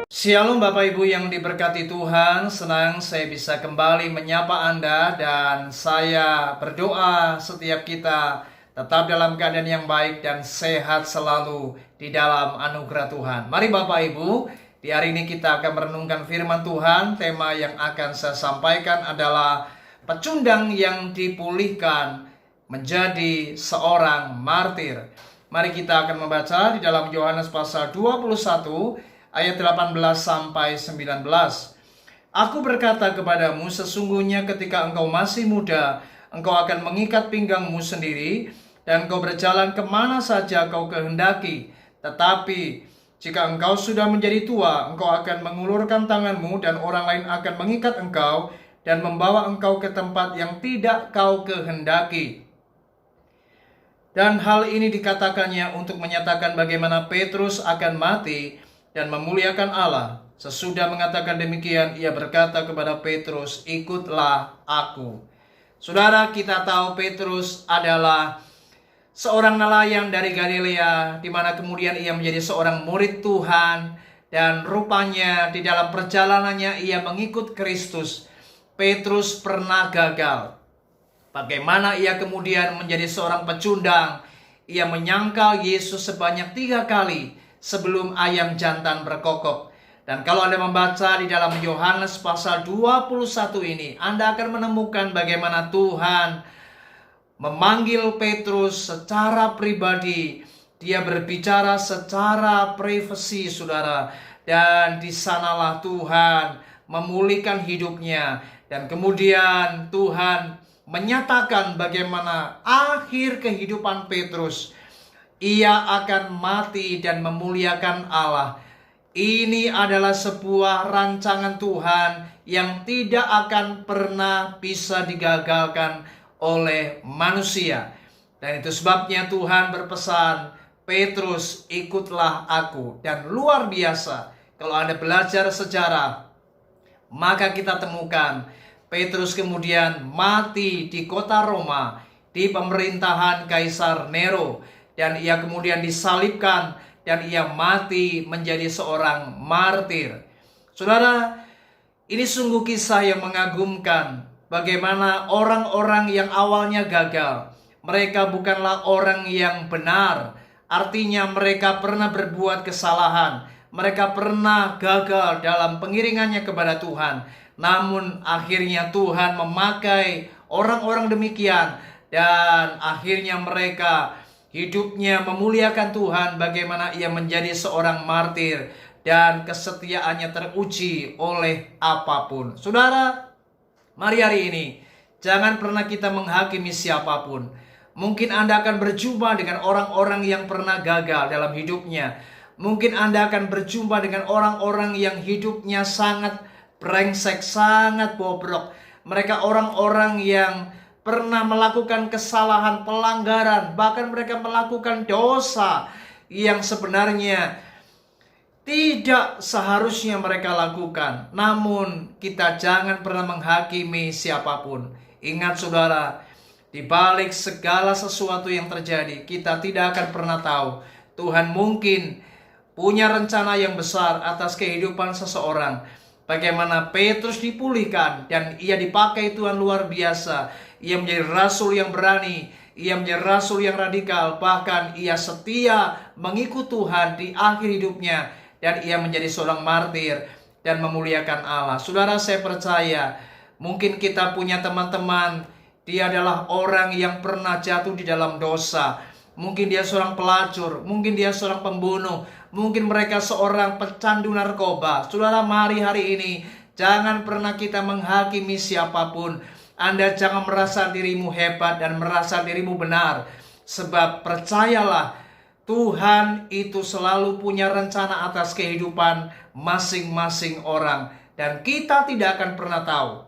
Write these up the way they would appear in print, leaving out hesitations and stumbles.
Shalom Bapak Ibu yang diberkati Tuhan, senang saya bisa kembali menyapa Anda dan saya berdoa setiap kita tetap dalam keadaan yang baik dan sehat selalu di dalam anugerah Tuhan. Mari Bapak Ibu, di hari ini kita akan merenungkan firman Tuhan. Tema yang akan saya sampaikan adalah pecundang yang dipulihkan menjadi seorang martir. Mari kita akan membaca di dalam Yohanes pasal 21 ayat 18 sampai 19. Aku berkata kepadamu, sesungguhnya ketika engkau masih muda, engkau akan mengikat pinggangmu sendiri, dan engkau berjalan kemana saja kau kehendaki. Tetapi jika engkau sudah menjadi tua, engkau akan mengulurkan tanganmu, dan orang lain akan mengikat engkau, dan membawa engkau ke tempat yang tidak kau kehendaki. Dan hal ini dikatakannya untuk menyatakan bagaimana Petrus akan mati dan memuliakan Allah. Sesudah mengatakan demikian, ia berkata kepada Petrus, ikutlah aku. Saudara, kita tahu Petrus adalah seorang nelayan dari Galilea, di mana kemudian ia menjadi seorang murid Tuhan, dan rupanya di dalam perjalanannya ia mengikut Kristus. Petrus pernah gagal. Bagaimana ia kemudian menjadi seorang pecundang. Ia menyangkal Yesus sebanyak 3 kali sebelum ayam jantan berkokok. Dan kalau Anda membaca di dalam Yohanes pasal 21 ini, Anda akan menemukan bagaimana Tuhan memanggil Petrus secara pribadi. Dia berbicara secara privasi, saudara. Dan di sanalah Tuhan memulihkan hidupnya. Dan kemudian Tuhan menyatakan bagaimana akhir kehidupan Petrus. Ia akan mati dan memuliakan Allah. Ini adalah sebuah rancangan Tuhan yang tidak akan pernah bisa digagalkan oleh manusia. Dan itu sebabnya Tuhan berpesan, Petrus, ikutlah aku. Dan luar biasa, kalau Anda belajar sejarah, maka kita temukan Petrus kemudian mati di kota Roma, di pemerintahan Kaisar Nero. Dan ia kemudian disalibkan dan ia mati menjadi seorang martir. Saudara, ini sungguh kisah yang mengagumkan. Bagaimana orang-orang yang awalnya gagal, mereka bukanlah orang yang benar. Artinya mereka pernah berbuat kesalahan. Mereka pernah gagal dalam pengiringannya kepada Tuhan. Namun akhirnya Tuhan memakai orang-orang demikian. Dan akhirnya mereka hidupnya memuliakan Tuhan, bagaimana ia menjadi seorang martir dan kesetiaannya teruji oleh apapun. Saudara, mari hari ini jangan pernah kita menghakimi siapapun. Mungkin Anda akan berjumpa dengan orang-orang yang pernah gagal dalam hidupnya. Mungkin Anda akan berjumpa dengan orang-orang yang hidupnya sangat brengsek, sangat bobrok. Mereka orang-orang yang pernah melakukan kesalahan, pelanggaran, bahkan mereka melakukan dosa yang sebenarnya tidak seharusnya mereka lakukan. Namun kita jangan pernah menghakimi siapapun. Ingat saudara, di balik segala sesuatu yang terjadi, kita tidak akan pernah tahu. Tuhan mungkin punya rencana yang besar atas kehidupan seseorang. Bagaimana Petrus dipulihkan dan ia dipakai Tuhan luar biasa. Ia menjadi rasul yang berani, ia menjadi rasul yang radikal, bahkan ia setia mengikut Tuhan di akhir hidupnya, dan ia menjadi seorang martir dan memuliakan Allah. Saudara, saya percaya mungkin kita punya teman-teman, dia adalah orang yang pernah jatuh di dalam dosa. Mungkin dia seorang pelacur, mungkin dia seorang pembunuh, mungkin mereka seorang pecandu narkoba. Saudara, mari hari ini jangan pernah kita menghakimi siapapun. Anda jangan merasa dirimu hebat dan merasa dirimu benar. Sebab percayalah, Tuhan itu selalu punya rencana atas kehidupan masing-masing orang. Dan kita tidak akan pernah tahu.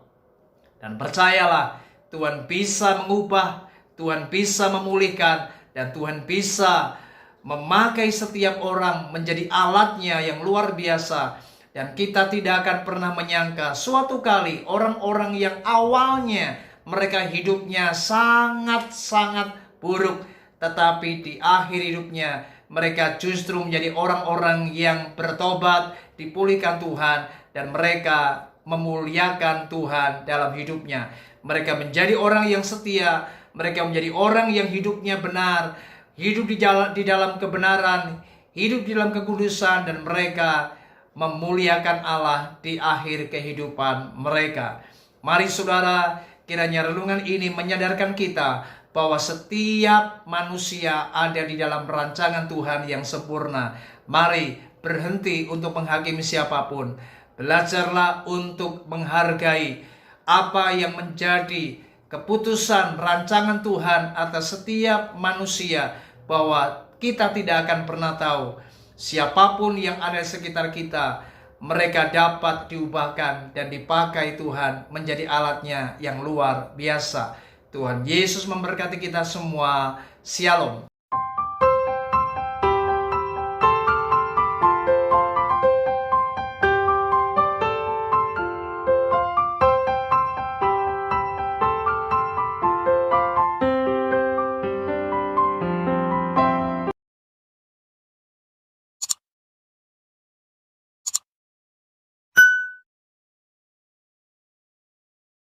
Dan percayalah, Tuhan bisa mengubah, Tuhan bisa memulihkan, dan Tuhan bisa memakai setiap orang menjadi alatnya yang luar biasa. Dan kita tidak akan pernah menyangka suatu kali orang-orang yang awalnya mereka hidupnya sangat-sangat buruk, tetapi di akhir hidupnya mereka justru menjadi orang-orang yang bertobat, dipulihkan Tuhan, dan mereka memuliakan Tuhan dalam hidupnya. Mereka menjadi orang yang setia, mereka menjadi orang yang hidupnya benar, hidup di dalam kebenaran, hidup di dalam kekudusan, dan mereka memuliakan Allah di akhir kehidupan mereka. Mari saudara, kiranya renungan ini menyadarkan kita bahwa setiap manusia ada di dalam rancangan Tuhan yang sempurna. Mari berhenti untuk menghakimi siapapun. Belajarlah untuk menghargai apa yang menjadi keputusan rancangan Tuhan atas setiap manusia, bahwa kita tidak akan pernah tahu siapapun yang ada di sekitar kita, mereka dapat diubahkan dan dipakai Tuhan menjadi alatnya yang luar biasa. Tuhan Yesus memberkati kita semua. Shalom.